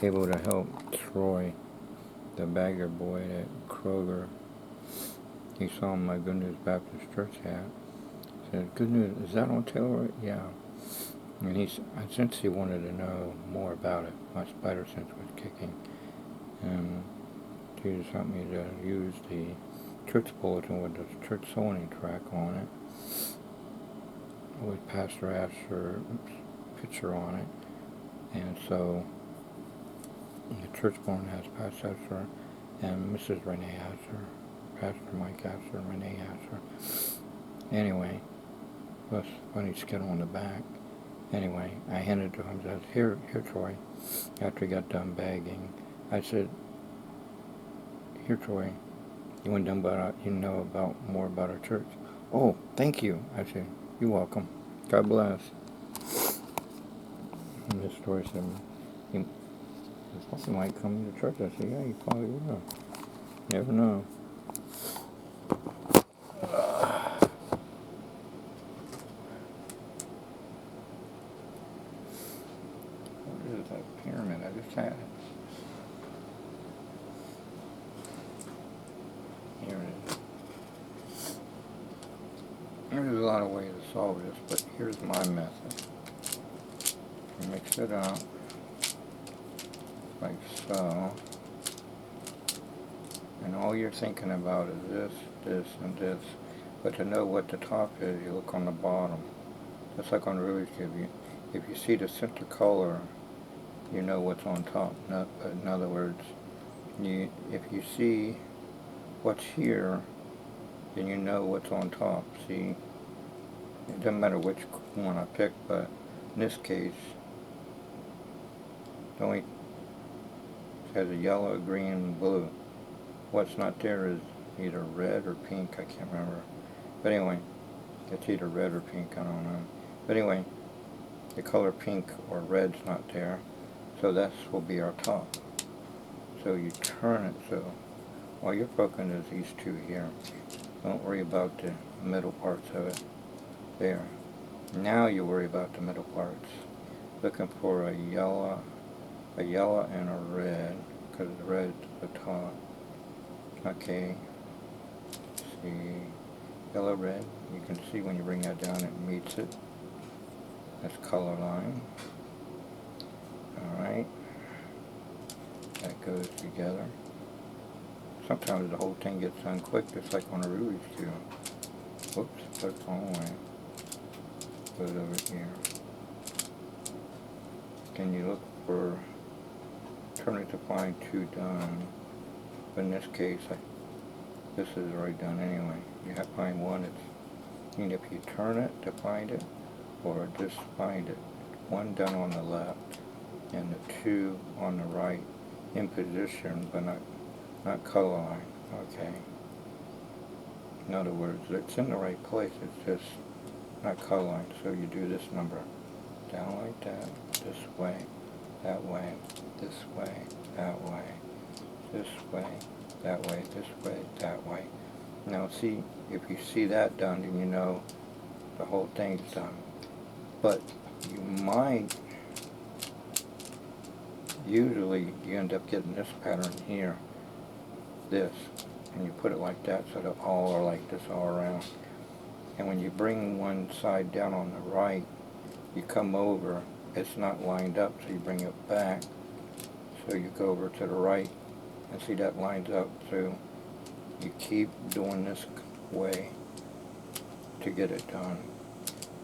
able to help Troy, the bagger boy at Kroger. He saw my Good News Baptist Church hat. Said, "Good news, is that on Taylor?" Yeah. And since he wanted to know more about it, my spider sense was kicking. And he just helped me to use the church bulletin with the church sewing track on it, with Pastor Asher's picture on it. And so the church bulletin has Pastor Asher and Mrs. Renee Asher, Pastor Mike Asher, and Renee Asher. Anyway, plus funny skit on the back. Anyway, I handed it to him and said, here, Troy. After he got done bagging, I said, "Here, Troy, you want to know about more about our church?" "Oh, thank you." I said, "You're welcome. God bless." And this story said, he might come to church. I said, "Yeah, you probably will. Never know." What is that pyramid I just had? Here it is. There's a lot of ways to solve this, but here's my method. You mix it up like so, and all you're thinking about is this, this, and this. But to know what the top is, you look on the bottom. Just like on the Rubik's Cube, if you see the center color, you know what's on top. In other words, if you see what's here, then you know what's on top. See, it doesn't matter which one I pick, but in this case, it only has a yellow, green, and blue. What's not there is either red or pink, I can't remember. But anyway, it's either red or pink, I don't know. But anyway, the color pink or red's not there, so that will be our top. So you turn it so all you're focusing is these two here. Don't worry about the middle parts of it. There. Now you worry about the middle parts. Looking for a yellow and a red, because the red's the top. Okay. See, yellow, red. You can see when you bring that down, it meets it. That's color line. Alright. That goes together. Sometimes the whole thing gets done quick, just like on a Rubik's Cube. Whoops, put it the wrong way. Put it over here. Then you look for turn it to find two done. But in this case, this is already done anyway. You have to find one. And if you turn it to find it, or just find it, one done on the left and the two on the right in position, but not color line. Okay. In other words, it's in the right place. It's just not color line. So you do this number down like that, this way, that way, this way, that way, this way, that way, this way, that way. Now see, if you see that done, then you know the whole thing's done. But you might, usually you end up getting this pattern here, this, and you put it like that so that all are like this all around. And when you bring one side down on the right, you come over, it's not lined up, so you bring it back, so you go over to the right, and see that lines up. So you keep doing this way to get it done.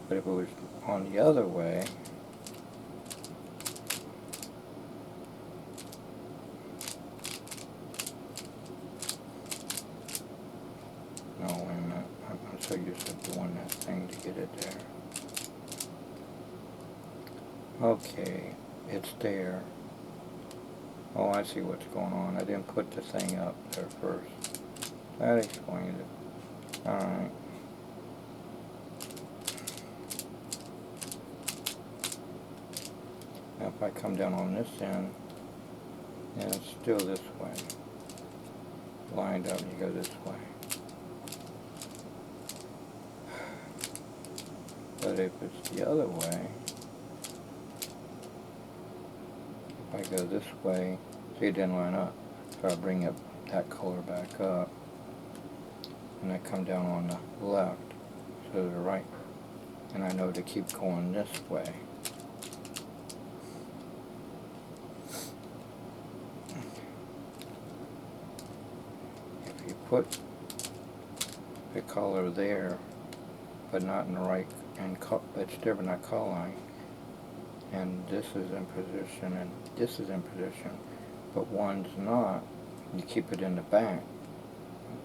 But if it was on the other way, no, wait a minute, I'm so used to doing that thing to get it there. Okay, it's there. Oh, I see what's going on. I didn't put the thing up there first. That explains it. Alright. Now if I come down on this end, and it's still this way. Lined up, and you go this way. But if it's the other way, if I go this way, see it didn't line up. So I bring it that color back up, and I come down on the left to the right, and I know to keep going this way. If you put the color there, but not in the right, and it's different, not coloring, and this is in position, and this is in position, but one's not, you keep it in the back,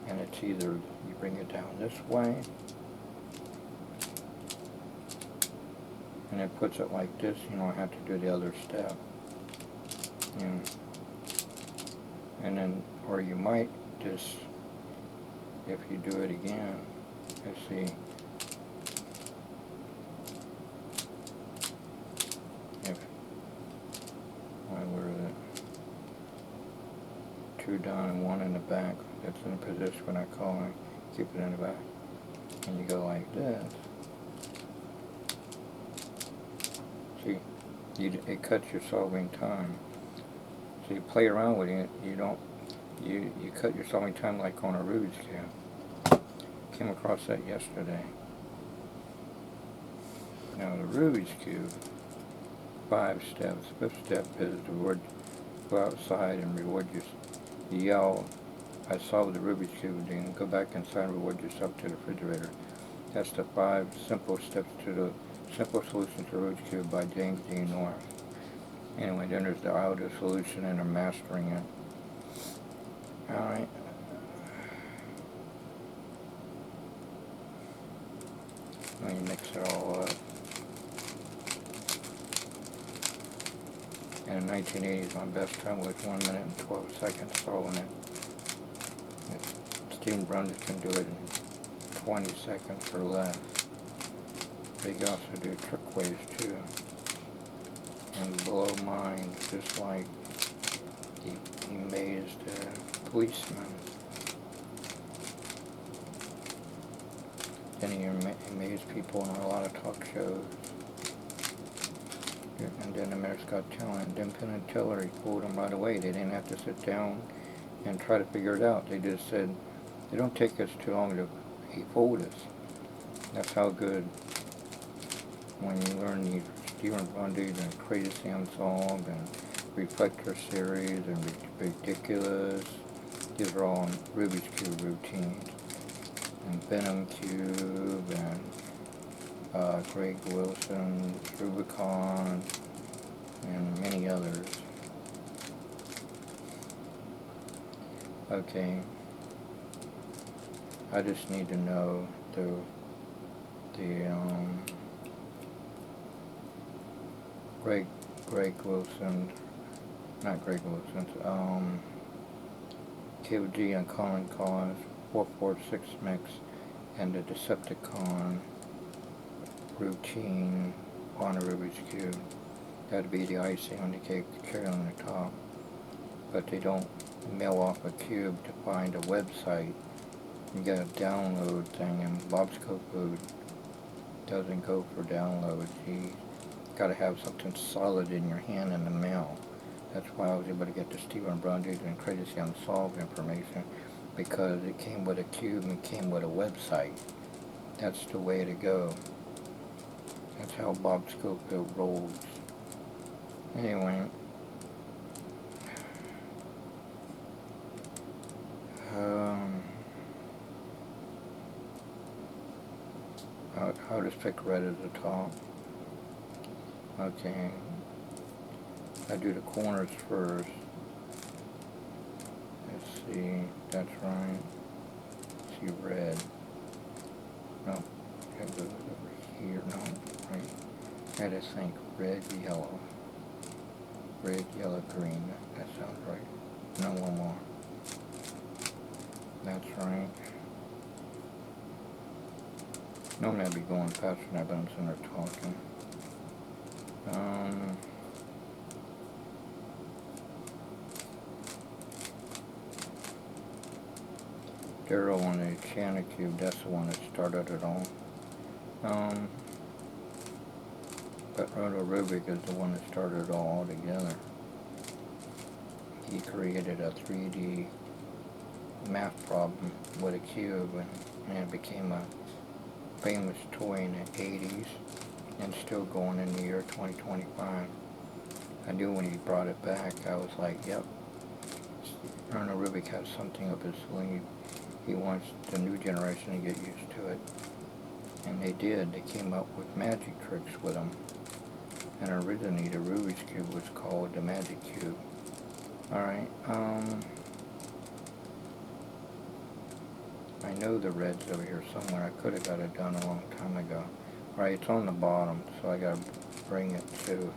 and it's either you bring it down this way, and it puts it like this, you don't have to do the other step. And then, or you might just, if you do it again, let's see, where is it? 2 down and 1 in the back. It's in position when I call it. Keep it in the back. And you go like this. See, it cuts your solving time. So you play around with it. You cut your solving time like on a Rubik's Cube. Came across that yesterday. Now the Rubik's Cube, 5 steps. 5th step is to go outside and reward yourself. Yell, I solved the Rubik's Cube, then go back inside and reward yourself to the refrigerator. That's the 5 simple steps to the simple solution to the Rubik's Cube by James D. North. Anyway, then there's the audio solution and the mastering it. Alright. Let me mix it all up. In the 1980s, my best time was 1 minute and 12 seconds solving it. Stephen Brundage can do it in 20 seconds or less. They can also do trick ways too. And blow minds, just like he amazed policemen. Then he amazed people in a lot of talk shows. And then America's Got Talent, then Penn and Teller, he pulled them right away. They didn't have to sit down and try to figure it out. They just said, it don't take us too long to, he fooled us. That's how good, when you learn these Stephen Brundage and Crazy Unsolved and Reflector Series and Ridiculous, these are all Rubik's Cube routines. And Venom Cube and Greg Wilson, Rubicon, and many others. Okay, I just need to know Greg Wilson, not Greg Wilson, KOG and Common Cause, 446 mix, and the Decepticon routine on a Rubik's Cube. That'd be the icing on the cake, the cherry on the top. But they don't mail off a cube to find a website. You got a download thing, and Bob's Coat Food doesn't go for downloads. You gotta have something solid in your hand in the mail. That's why I was able to get the Stephen Brundage and Crazy Unsolved information, because it came with a cube and came with a website. That's the way to go. That's how Bob Schofield rolls. Anyway, I'll just pick red as the top. Okay, I do the corners first. Let's see, that's right. See red. No, it goes over here. No, right. I just think red, yellow. Red, yellow, green. That sounds right. No, one more. That's right. Normally I'd be going faster than that, but I'm sitting there talking. Daryl on the Chana Cube, that's the one that started it all. But Roto Rubik is the one that started it all together. he created a 3D math problem with a cube, and it became a famous toy in the 80s and still going in the year 2025. I knew when he brought it back, I was like, yep, Erno Rubik has something up his sleeve. He wants the new generation to get used to it. And they did. They came up with magic tricks with them. And originally the Rubik's Cube was called the Magic Cube. Alright, I know the red's over here somewhere. I could have got it done a long time ago. Alright, it's on the bottom, so I gotta bring it to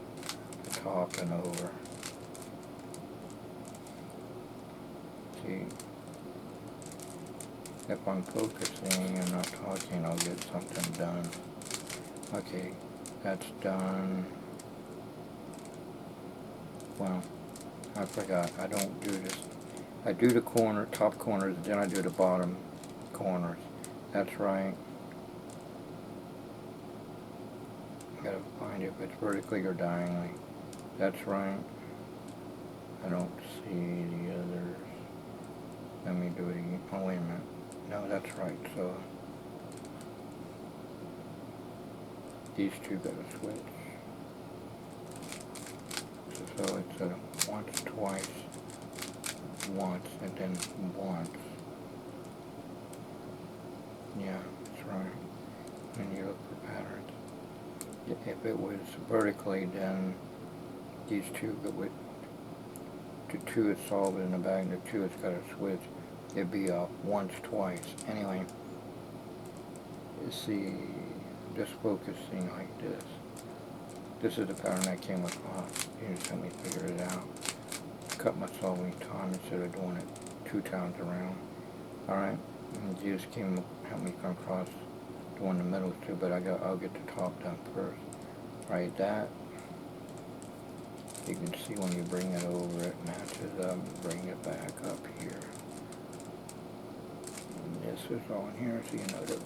the top and over. See, if I'm focusing and not talking, I'll get something done. Okay, that's done. Well, I forgot, I don't do this. I do the top corners, then I do the bottom corners. That's right. Gotta find if it's vertically or diagonally. That's right. I don't see the others. Let me do it again. Oh, wait a minute. No, that's right. So these two gotta switch. So it's a once, twice, once, and then once. Yeah, that's right. And you look for patterns. If it was vertically, then these two would, the two is solved in the bag, the two has got to switch. It'd be once, twice. Anyway, you see, just focusing like this. This is the pattern I came across. You just help me figure it out. Cut my solving time instead of doing it 2 times around. Alright, and you just help me come across doing the middle too, but I'll get the top done first. Right, that you can see when you bring it over, it matches up. Bring it back up here. And this is on here, so you know to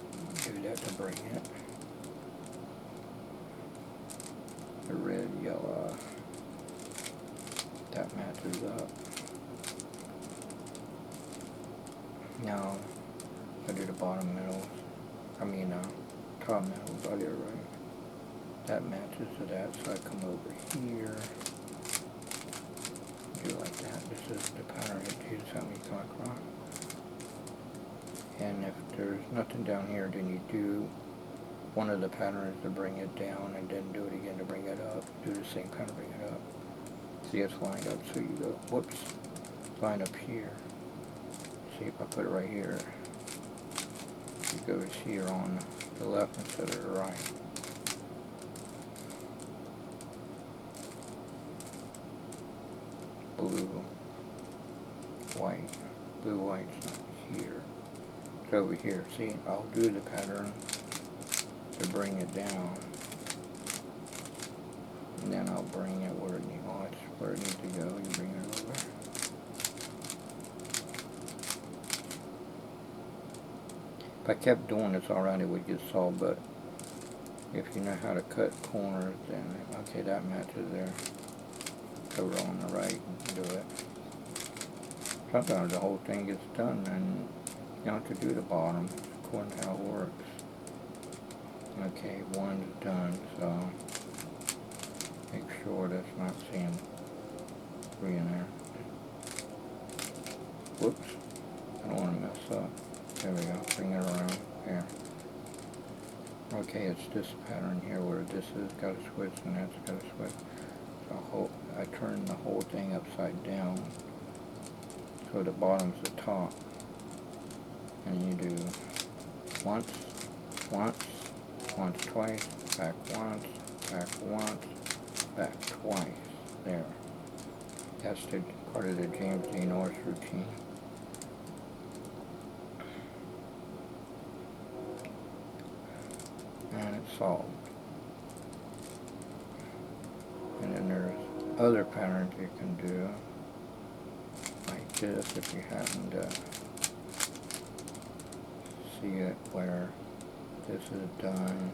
do that to bring it. The red, yellow, that matches up. Now I do the bottom middle. Top middles. I'll get it right. That matches to that, so I come over here. Do like that. This is the pattern that Jesus helped me come across. And if there's nothing down here, then you do one of the patterns to bring it down, and then do it again to bring it up. Do the same pattern to bring it up. See, it's lined up, so you go, whoops, line up here. See, if I put it right here, it goes here on the left instead of the right. Blue, white. Blue, white's not here. It's over here. See, I'll do the pattern to bring it down, and then I'll bring it where it needs to go. You bring it over. If I kept doing this already, it would get solved, but if you know how to cut corners, then okay, that matches there. Over on the right, do it. Sometimes the whole thing gets done, and you don't have to do the bottom, according to how it works. Okay, one's done, so make sure that's not seeing 3 in there. Whoops, I don't want to mess up. There we go, bring it around, there. Okay, it's this pattern here where this has got to switch and that's got to switch. So I turn the whole thing upside down, so the bottom's the top. And you do once, twice, back once, back twice. There. That's part of the James D. Norris routine. And it's solved. And then there's other patterns you can do, like this, if you happen to see it where this is done.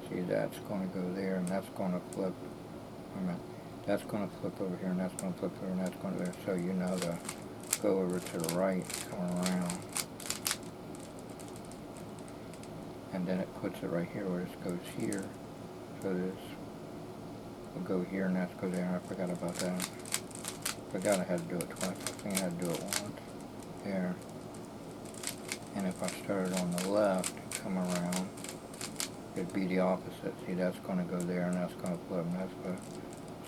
See, that's going to go there, and that's going to flip. That's going to flip over here, and that's going to flip over, and that's going to, so you know to go over to the right, come around. And then it puts it right here where this goes here. So this will go here, and that's go there. I forgot about that. Forgot I had to do it twice. I think I had to do it once. There. And if I started on the left and come around, it'd be the opposite. See, that's going to go there, and that's going to flip, and that's going to,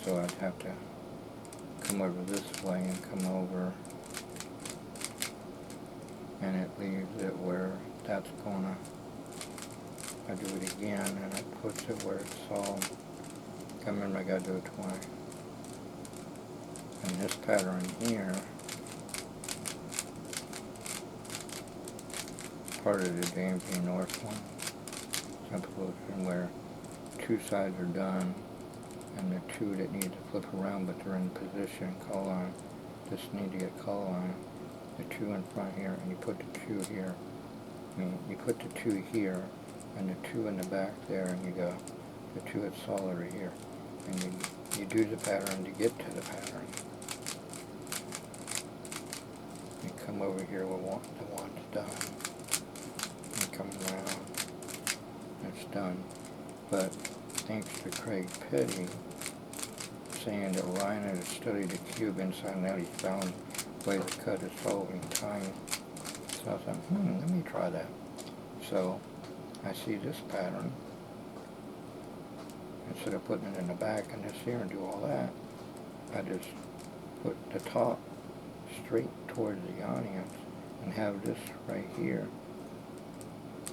so I'd have to come over this way and come over, and it leaves it where that's going to, I do it again, and it puts it where it's all, I remember I got to do it twice. And this pattern here, part of the James E. North one, simple where two sides are done, and the two that need to flip around, but they're in position, call line, just need to get call line, the two in front here, and you put the two here. I mean, you put the two here, and the two in the back there, and you go, the two that's solid right here, and you do the pattern to get to the pattern. You come over here with the one's done, and come around, it's done. But thanks to Craig Petty saying that Ryan had studied the cube inside and out, he found a way to cut his solving time. So I thought, let me try that. So I see this pattern. Instead of putting it in the back and this here and do all that, I just put the top straight towards the audience and have this right here,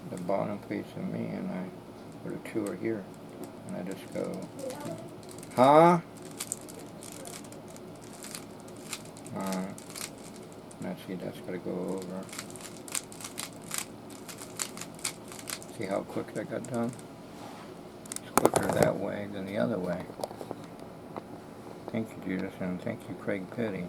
the bottom facing me, and the two are here, and I just go, huh? Alright, now see, that's got to go over. See how quick that got done? It's quicker that way than the other way. Thank you, Judith, and thank you, Craig Petty.